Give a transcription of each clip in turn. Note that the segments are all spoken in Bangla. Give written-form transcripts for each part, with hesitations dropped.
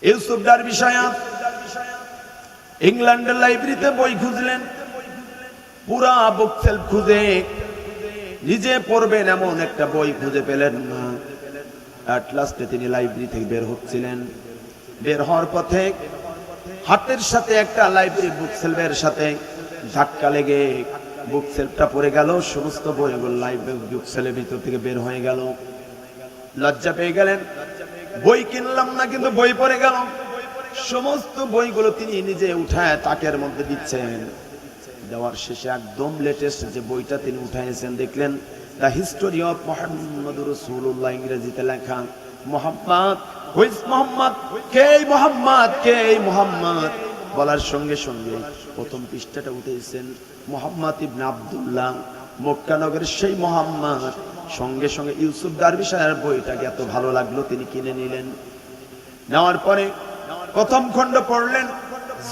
ইউসুফ ডারবি সাহেব ইংল্যান্ডের লাইব্রেরিতে বই খুঁজলেন, পুরা বুক সেলফ খুঁজে নিজে পড়বেন এমন একটা বই খুঁজে পেলেন না। এট লাস্টে তিনি লাইব্রেরি থেকে বের হচ্ছিলেন, বের হওয়ার পথে হাতের সাথে একটা লাইব্রেরি বুক সেলফের সাথে ধাক্কা লেগে বুক সেলফটা পড়ে গেল, সমস্ত বইগুলো লাইব্রেরি বুক সেলফের ভিতর থেকে বের হয়ে গেল। লজ্জা পেয়ে গেলেন, বই কিনলাম না কিন্তু বই পড়ে গেল। সমস্ত বইগুলো তিনি নিজে উঠায় তাকের মধ্যে দিচ্ছেন। দেওয়ার শেষে একদম লেটেস্ট যে বইটা তিনি উঠাইছেন দেখলেন দ্য হিস্টোরি অফ মুহাম্মদুর রাসূলুল্লাহ, ইংরেজিতে লেখা মুহাম্মদ, হুইজ মুহাম্মদ, কে মুহাম্মদ, কে মুহাম্মদ বলার সঙ্গে সঙ্গে প্রথম পৃষ্ঠাটা উঠেছেন মুহাম্মদ ইবনে আব্দুল্লাহ, মক্কা নগরের সেই মুহাম্মদ। সঙ্গে সঙ্গে ইউসুফ ডারবি সাহেবের বইটাকে এত ভালো লাগলো তিনি কিনে নিলেন। নেওয়ার পরে প্রথম খণ্ড পড়লেন,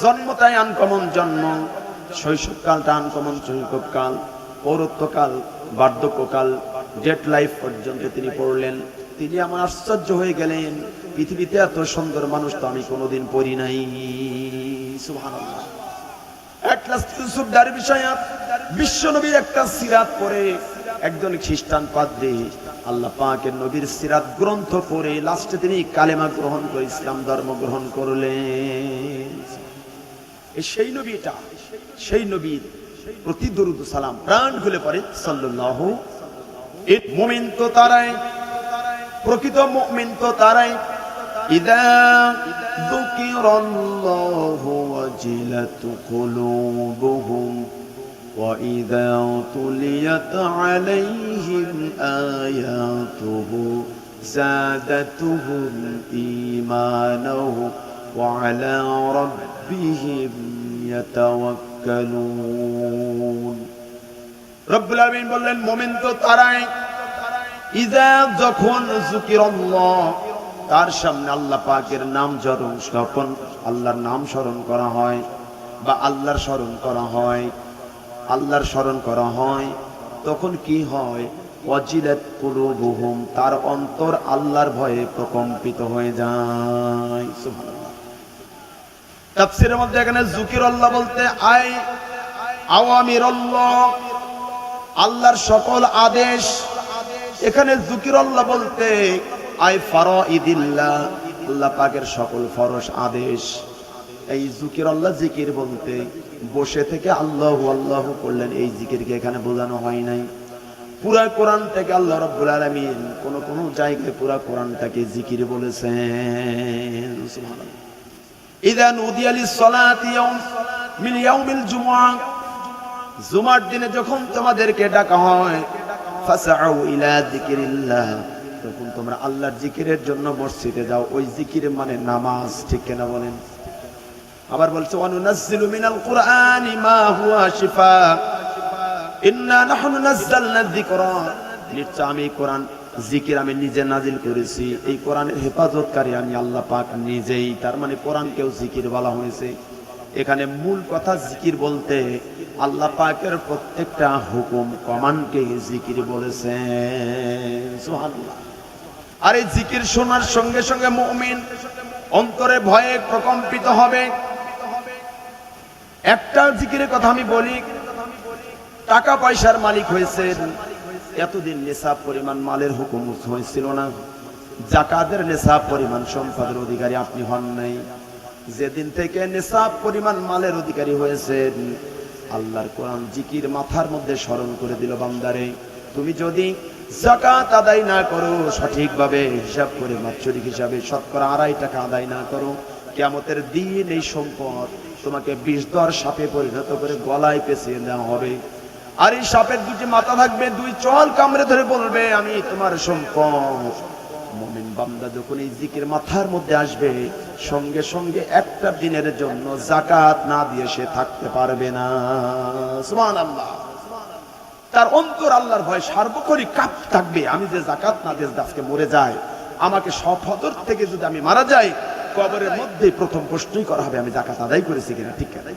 জন্মটাই আনকমন জন্ম, শৈশবকালটা আনকমন শৈশবকাল, পৌরত্বকাল, বার্ধক্যকাল, ডেট লাইফ পর্যন্ত তিনি পড়লেন। তিনি আমার আশ্চর্য হয়ে গেলেন, পৃথিবীতে এত সুন্দর মানুষ তো আমি কোনোদিন পড়ি নাই। সুবহানাল্লাহ। এট লাস্ট ইউসুফ ডারবি সাহেব বিশ্বনবীর একটা সিরাত পড়ে, একজন খ্রিস্টান পাদ্রী আল্লাহ পাকের নবীর সিরাত গ্রন্থ পড়ে লাস্টে তিনি কালেমা গ্রহণ করে ইসলাম ধর্ম গ্রহণ করলেন। সেই নবীটা, সেই নবীর প্রতি দরুদ সালাম প্রাণ খুলে পড়ে সাল্লাল্লাহু। এই মুমিন তো তারাই, প্রকৃত মুমিন তো তারাই, ইদা যুকিরাল্লাহু ওয়াজিলাত কুলুবুহুম وَإِذَا تُلِيَتْ عَلَيْهِمْ آيَاتُهُ زَادَتْهُمْ إِيمَانًا وَعَلَى رَبِّهِمْ يَتَوَكَّلُونَ। রব্বুল আলামিন বললেন মুমিন তো তারাই, ইযা যখন যুকিরাল্লাহ তার সামনে আল্লাহ পাকের নাম যখন আল্লাহর নাম স্মরণ করা হয় বা আল্লাহর স্মরণ করা হয়, আল্লাহর স্মরণ করা হয়, তখন কি হয়? ওয়াজিলাত কুলুবুহুম, তার অন্তর আল্লাহর ভয়ে প্রকম্পিত হয়ে যায়। সুবহানাল্লাহ। তাফসীরের মধ্যে এখানে যুকিরাল্লাহ বলতে আওয়ামিরাল্লাহ, আল্লাহর সকল আদেশ। এখানে যুকিরাল্লাহ বলতে ফারাইদিল্লাহ, আল্লাহ পাকের সকল ফরজ আদেশ। এই যুকিরাল্লাহ জিকির বলতে বসে থেকে আল্লাহু আল্লাহু করলেন, এই জিকিরকে এখানে বোঝানো হয় নাই। পুরা কোরআন থেকে আল্লাহ রাব্বুল আলামিন কোন কোন জায়গায় পুরা কোরআনটাকে জিকির বলেছেন। সুবহানাল্লাহ। ইযা নুদিয়া লিস-সালাতি মিন ইয়াউমিল জুমআহ, জুমার দিনে যখন তোমাদেরকে ডাকা হয়, ফাসআউ ইলা যিকিরিল্লাহ, তখন তোমরা আল্লাহর জিকিরের জন্য মসজিদে যাও। ওই জিকির মানে নামাজ, ঠিক কিনা বলেন? আবার বলছে ওয়ানুনাজ্জিলু মিনাল কুরআনি মা হুয়া শিফা ইন্না নাহনু নাযালনা যিকরা, নিশ্চয় আমি কোরআন জিকির আমি নিজে নাজিল করেছি, এই কোরআনের হেফাজতকারী আমি আল্লাহ পাক নিজেই। তার মানে কোরআনকেও জিকির বলা হয়েছে। এখানে মূল কথা জিকির বলতে আল্লাহ পাকের প্রত্যেকটা হুকুম কমান্ডকে জিকির বলেছেন। সুবহানাল্লাহ। আর এই জিকির শোনার সঙ্গে সঙ্গে মুমিন অন্তরে ভয়ে প্রকম্পিত হবে। একটা জিকিরের কথা আমি বলি, টাকা পয়সার মালিক হয়েছেন, এতদিন নিসাব পরিমাণ মালের হুকুম হয়েছিল না, যাকাতের নিসাব পরিমাণ সম্পদের অধিকারী আপনি হন নাই। যেদিন থেকে নিসাব পরিমাণ মালের অধিকারী হয়েছেন, আল্লাহর কোরআন জিকির মাথার মধ্যে স্মরণ করে দিল, বান্দারে তুমি যদি যাকাত আদায় না করো সঠিকভাবে হিসাব করে বাৎসরিক হিসাবে শতকরা 2.5 টাকা আদায় না করো, কিয়ামতের দিন এই সম্পদ তোমাকে বিষধর সাপে পরিণত করে গলায় পেঁচিয়ে দেওয়া হবে। আর এই সাপের দুটি মাথা থাকবে, 2 চল কামড়ে ধরে বলবে আমি তোমার সম্পদ। মুমিন বান্দা যখন এই জিকির মাথার মধ্যে আসবে, সঙ্গে সঙ্গে একটা দিনের জন্য যাকাত না দিয়ে সে থাকতে পারবে না। সুবহানাল্লাহ। তার অন্তর আল্লাহর ভয় সার্বক্ষণিক কাঁপ থাকবে, আমি যে যাকাত না দিয়ে আজকে মরে যাই, আমাকে সফদর থেকে যদি আমি মারা যাই, কবরের মধ্যে প্রথম প্রশ্নই করা হবে আমি যাকাত আদায় করেছি কিনা, ঠিক কিনা।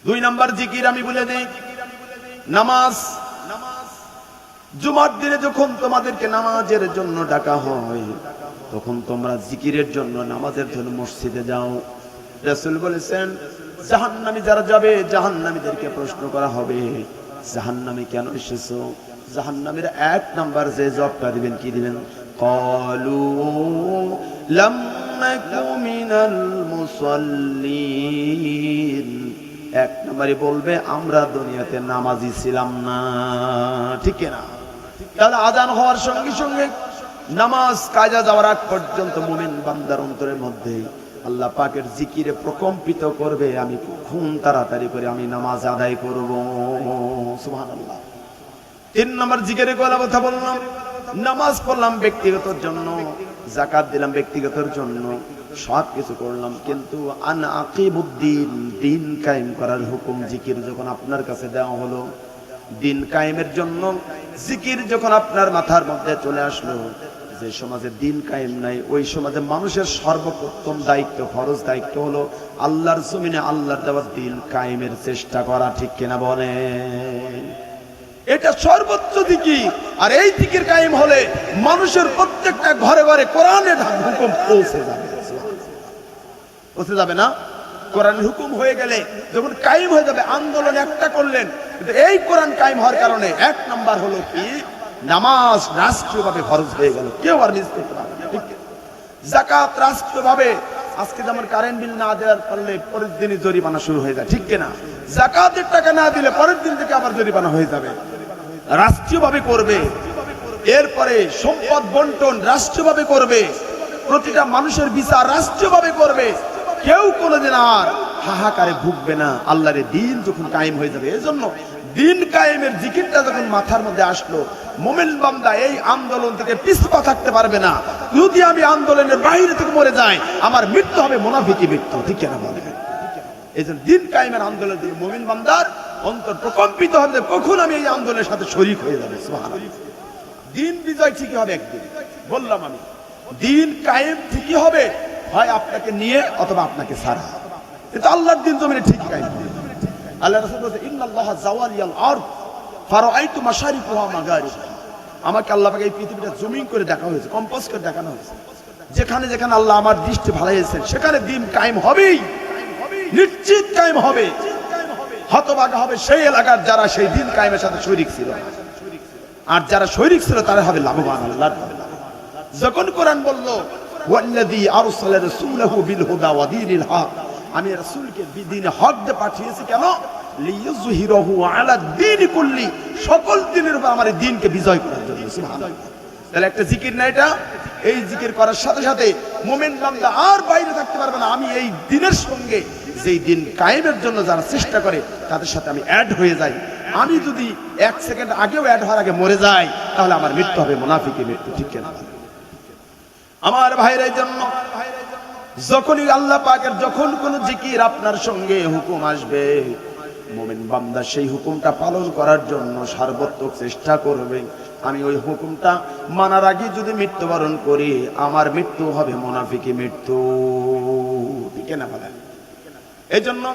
2 নাম্বার জিকির আমি বলে দেই, নামাজ। জুমার দিনে যখন তোমাদেরকে নামাজের জন্য ডাকা হয় তখন তোমরা জিকিরের জন্য নামাজের জন্য মসজিদে যাও। রাসূল বলেছেন জাহান্নামী যারা যাবে জাহান্নামীদেরকে প্রশ্ন করা হবে জাহান্নামে কেন এসেছো? জাহান্নামের এক নাম্বার যে জবাবটা দিবেন কি দিবেন? ক্বালু লাম নাকু মিনাল মুসাল্লিন। এক নম্বরে বলবে আমরা দুনিয়াতে নামাজি ছিলাম না। ঠিক না? তাহলে আজান হওয়ার সঙ্গে সঙ্গে নামাজ কাজা যাওয়ার আগ পর্যন্ত মুমিন বান্দার অন্তরের মধ্যে আল্লাহ পাকের জিকিরে প্রকম্পিত করবে, আমি কখন তাড়াতাড়ি করে আমি নামাজ আদায় করব। সুবহানাল্লাহ। 3 নম্বর জিকিরের কথা বললাম, নামাজ পড়লাম ব্যক্তিগত জন্য, যাকাত দিলাম ব্যক্তিগতর জন্য, সব কিছু করলাম, কিন্তু আন আকিবুদ্দিন, দিন কায়েম করার হুকুম জিকির যখন আপনার কাছে দেওয়া হলো, দিন কায়েমের জন্য জিকির যখন আপনার মাথার মধ্যে চলে আসলো, যে সমাজে দিন কায়েম নাই ওই সমাজে মানুষের সর্বপ্রথম দায়িত্ব, ফরজ দায়িত্ব হলো আল্লাহর জমিনে আল্লাহর দেওয়া দিন কায়েমের চেষ্টা করা। ঠিক কিনা বলেন? এটা সর্বোচ্চ জিকির। আর এই জিকির কায়েম হলে মানুষের প্রত্যেকটা ঘরে ঘরে কোরআনের হুকুম পৌঁছে যাবে। পৌঁছে যাবে না? কোরআনের হুকুম হয়ে গেলে যখন কায়েম হয়ে যাবে, আন্দোলন একটা করলেন, কিন্তু এই কোরআন কায়েম হওয়ার কারণে 1 নাম্বার হলো কি, নামাজ রাষ্ট্রীয়ভাবে ফরজ হয়ে গেল, কেউ আর মিস করতে পারবে না। ঠিক? যাকাত রাষ্ট্রীয়ভাবে, আজকে যেমন কারেন্ট বিল না দেওয়ার পারলে পরের দিনই জরিমানা শুরু হয়ে যায়। ঠিক কিনা? যাকাতের টাকা না দিলে পরের দিন থেকে আবার জরিমানা হয়ে যাবে। রাষ্ট্রীয়ভাবে করবে। এরপরে সম্পদ বন্টন রাষ্ট্রীয়ভাবে করবে। প্রতিটা মানুষের বিচার রাষ্ট্রীয়ভাবে করবে। কেউ কোনোদিন আর হাহাকারে ভুগবে না। আল্লাহর দিন যখন কায়েম হয়ে যাবে, এজন্য দিন কায়েমের জিকিরটা যখন মাথার মধ্যে আসলো, মুমিন বান্দা এই আন্দোলন থেকে পিছপা থাকতে পারবে না। যদি আমি আন্দোলনের বাইরে থেকে মরে যাই, আমার মৃত্যু হবে মুনাফিকি মৃত্যু। ঠিক কেন বলে? এই জন্য দিন কায়েমের আন্দোলন থেকে মুমিন বান্দার অন্তর প্রকম্পিত হবে, কখন আমি এই আন্দোলনের সাথে শরীক হয়ে যাবে। সুবহানাল্লাহ। দিন বিজয় ঠিকই হবে একদিন, বললাম আমি। দিন কায়েম ঠিকই হবে, হয় আপনাকে নিয়ে অথবা আপনাকে ছাড়া। এটা আল্লাহর দিন জমিনে ঠিকই কায়েম হবে। আল্লাহ রাসূল বলেছেন ইন্নাল্লাহা যাওয়ালিয়াল আরদ ফারাআইতু মাশারিকুহা মাগারিবুহা। আমাকে আল্লাহ পাক এই পৃথিবীটা জমিন করে দেখা হয়েছে, কম্পাস করে দেখানো হয়েছে। যেখানে যেখানে আল্লাহ আমার দৃষ্টি ভালাইয়েছেন সেখানে দিন কায়েম হবেই, নিশ্চিত কায়েম হবে। হতভাগা হবে সেই এলাকার যারা সেই দিন কায়েমের সাথে শরীক ছিল, আর যারা শরীক ছিল তারা হবে লাভবান। আল্লাহর যখন কোরআন বলল ওয়াল্লাযী আরসালা রাসূলাহু বিল হুদা ওয়া দীনিল হক, আমি রাসূলকে দ্বীনে হক দিয়ে পাঠিয়েছি, কেন? লিইয়ুযহিরাহু আলা দ্বীনি কুল্লি, সকল দ্বীনের উপর আমার দ্বীনকে বিজয় করার জন্য। সুবহানাল্লাহ। তাহলে একটা জিকির না এটা? এই জিকির করার সাথে সাথে মুমিন বান্দা আর বাইরে থাকতে পারবে না। আমি এই দ্বীনের সঙ্গে, যেই দিন কায়েমের জন্য যারা চেষ্টা করে তাদের সাথে আমি অ্যাড হয়ে যাই। আমি যদি 1 সেকেন্ড আগেও অ্যাড হওয়ার আগে মরে যাই, তাহলে আমার মৃত্যু হবে মুনাফিকি মৃত্যু। ঠিক কেন? আমার ভাইরা, এই জন্য যখনই আল্লাহ পাকের যখন কোন জিকির আপনার সঙ্গে হুকুম আসবে, মুমিন বান্দা সেই হুকুমটা পালন করার জন্য সর্বোত্তম চেষ্টা করবে। আমি ওই হুকুমটা মানার আগে যদি মৃত্যুবরণ করি, আমার মৃত্যু হবে মুনাফিকি মৃত্যু। ঠিক না বলেন? এই জন্য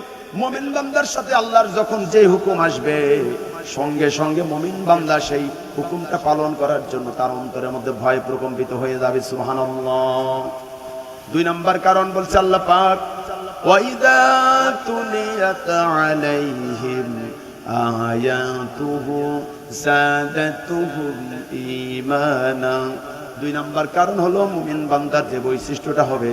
মুমিন বান্দার সাথে আল্লাহর যখন যে হুকুম আসবে, সঙ্গে সঙ্গে মুমিন বান্দা সেই হুকুমটা পালন করার জন্য তার অন্তরের মধ্যে ভয় প্রকম্পিত হয়ে যাবে। সুবহানাল্লাহ। 2 নম্বর কারণ বলছে আল্লাহ পাক, ওয়াইদা তুলিয়াত আলাইহিম আয়াতুহু যাদাতুহুম ঈমানা। 2 নম্বর কারণ হলো মুমিন বান্দার যে বৈশিষ্ট্যটা হবে,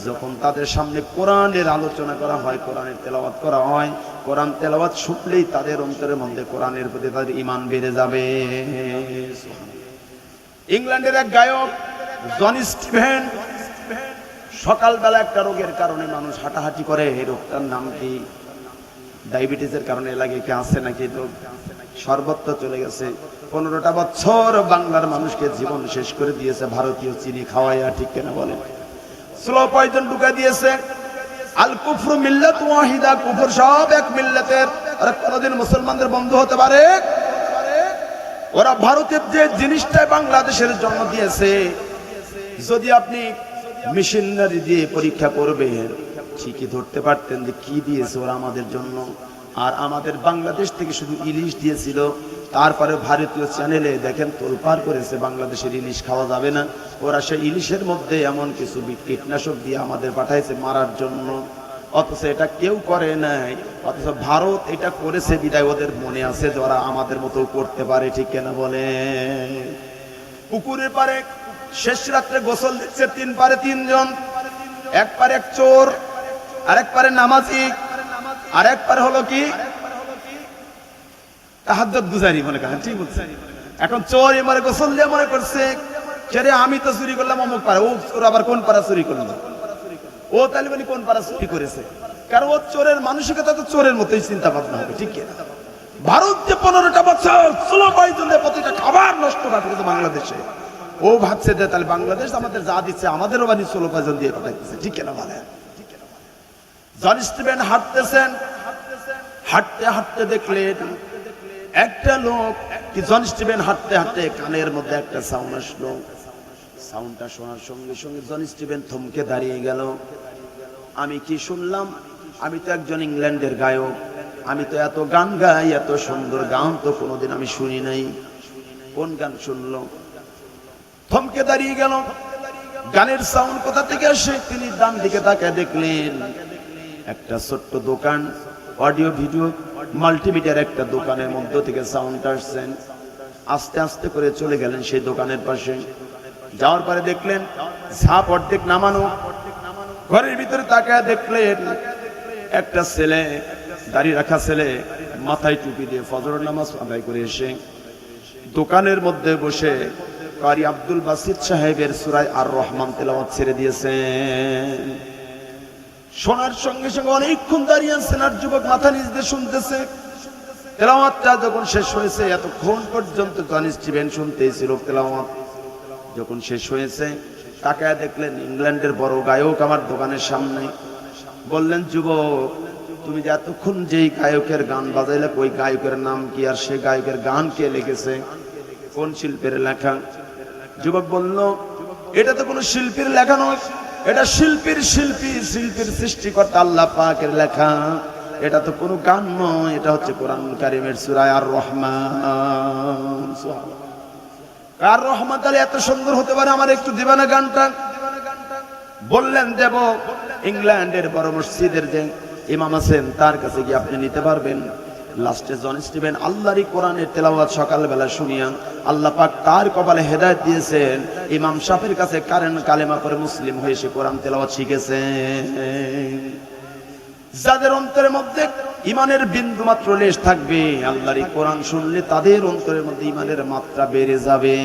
যখন তাদের সামনে কোরআনের আলোচনা করা হয়, কোরআনের তেলাওয়াত করা হয়, কোরআন তেলাওয়াত শুনলেই তাদের অন্তরের মধ্যে কোরআনের প্রতি তাদের ঈমান বেড়ে যাবে। ইংল্যান্ডের এক গায়ক জন স্টিভেন, সকালবেলা একটা রোগের কারণে মানুষ হাঁটাহাঁটি করে, এই রোগটার নাম কি? ডায়াবেটিসের কারণে লাগে কি আছে নাকি? তো সর্বত্র চলে গেছে। 15টা বছর বাংলার মানুষকে জীবন শেষ করে দিয়েছে ভারতীয় চিনি খাওয়াইয়া। ঠিক কেনা বলেন? স্লো পয়জন ঢুকা দিয়েছে। আল কুফরু মিল্লাত ওয়াহিদা, কুফর সব এক মিল্লাতের। আর কোনদিন মুসলমানদের বন্ধু হতে পারে? ওরা ভারতের যে জিনিসটা বাংলাদেশের জন্য দিয়েছে, যদি আপনি মেশিনারি দিয়ে পরীক্ষা করবেন, ঠিকই ধরতে পারতেন যে কি দিয়েছে ওরা আমাদের জন্য। আর আমাদের বাংলাদেশ থেকে শুধু ইলিশ দিয়েছিল, তারপরে ভারতীয় চ্যানেলে দেখেন তোলপাড় করেছে বাংলাদেশের ইলিশ খাওয়া যাবে না, ওরা সেই ইলিশের মধ্যে এমন কিছু কীটনাশক দিয়ে আমাদের পাঠাইছে মারার জন্য, অথচ এটা কেউ করে নাই, অথচ ভারত এটা করেছে বিদায় ওদের মনে আছে যে ওরা আমাদের মতো করতে পারে, ঠিক কেনা বলে। পুকুরের পারে শেষ রাত্রে গোসল দিচ্ছে 3 পারে 3 জন, এক পারে এক চোর, আরেক পারে নামাজি, আরেক পারে হলো কি তাহাজ্জুদ গুজারি মনে করেন, ঠিক বলছেন। এখন চোর এবারে গোসল দিয়ে মনে করছে ছেড়ে আমি তো চুরি করলাম অমুক পাড়া, ও চোর আবার কোন পাড়া চুরি করলো, ও তাহলে বলি কোন পাড়া চুরি করেছে, কারণ ও চোরের মানসিকতা তো চোরের মতোই চিন্তা ভাবনা হবে, ঠিক কিনা। ভারত যে 15টা বছর 16 পয়জনে প্রতিটা খাবার নষ্ট করে ফেলেছে বাংলাদেশে, ও ভাবছে যে তাহলে বাংলাদেশ আমাদের যা দিচ্ছে আমাদেরও বাড়ি 16 পয়জন দিয়ে পাঠাইতেছে, ঠিক কিনা বলেন। জন স্টিভেন হাঁটতেছেন, হাঁটতে হাঁটতে দেখলেন একটা লোক, কি জন স্টিভেন হাঁটতে হাঁটতে কানের মধ্যে একটা সাউন্ড আসলো, সাউন্ডটা শোনার সঙ্গে সঙ্গে জন স্টিভেন থমকে দাঁড়িয়ে গেল। আমি কি শুনলাম, আমি তো একজন ইংল্যান্ডের গায়ক, আমি তো এত গান গাই, এত সুন্দর গান তো কোনোদিন আমি শুনি নাই, কোন গান শুনলো, থমকে দাঁড়িয়ে গেল। গানের সাউন্ড কোথা থেকে আসে, তিনি ডান দিকে তাকায় দেখলেন একটা ছোট্ট দোকান, অডিও ভিডিও মাল্টিমিডিয়ার একটা দোকানের মধ্য থেকে সাউন্ড আসছেন। আস্তে আস্তে করে চলে গেলেন সেই দোকানের পাশে, যাওয়ার পরে দেখলেন ঝাঁপ অর্ধেক নামানো, ঘরের ভিতরে তাকায় দেখলেন একটা ছেলে, দাড়ি রাখা ছেলে, মাথায় টুপি দিয়ে ফজরের নামাজ আদায় করে এসে দোকানের মধ্যে বসে কারি আব্দুল বাসিত সাহেবের সূরা আর রহমান তেলাওয়াত ছেড়ে দিয়েছেন। শোনার সঙ্গে সঙ্গে অনেকক্ষণ দাঁড়িয়ে আছেন আর যুবক মাথা নিচ দিয়ে শুনতেছে। তেলাওয়াতটা যখন শেষ হয়েছে, এতক্ষণ পর্যন্ত জন স্টিভেন শুনতেই ছিল তেলাওয়াত, যখন শেষ হয়েছে তাকায় দেখলেন ইংল্যান্ডের বড় গায়ক আমার দোকানের সামনে। বললেন, যুবক তুমি যে এতক্ষণ যেই গায়কের গান বাজাইলে ওই গায়কের নাম কি, আর সে গায়কের গান কে লিখেছে, কোন শিল্পীর লেখা? যুবক বলল, এটা তো কোনো শিল্পীর লেখা নয়, এটা শিল্পীর সৃষ্টিকর্তা আল্লাহ পাকের লেখা, এটা তো কোনো গান নয়, এটা হচ্ছে কোরআন কারীমের সূরা আর রহমান। আর রহমান তাহলে এত সুন্দর হতে পারে, আমার একটু দিবা না গানটা? বললেন, দেব। ইংল্যান্ডের বড় মসজিদের যে ইমাম আছেন তার কাছে গিয়ে আপনি নিতে পারবেন। লাস্টে জন স্টিভেন আল্লাহরই কোরআনের তেলাওয়াত সকালবেলা শুনিয়া আল্লাহ পাক তার কপালে হেদায়েত দিয়েছেন, ইমাম সাহেবের কাছে কালেমা করে মুসলিম হয়ে সে কোরআন তেলাওয়াত শিখেছেন। যাদের অন্তরের মধ্যে ইমানের বিন্দু মাত্র লেশ থাকবে, আল্লাহরই কোরআন শুনলে তাদের অন্তরের মধ্যে ইমানের মাত্রা বেড়ে যাবে।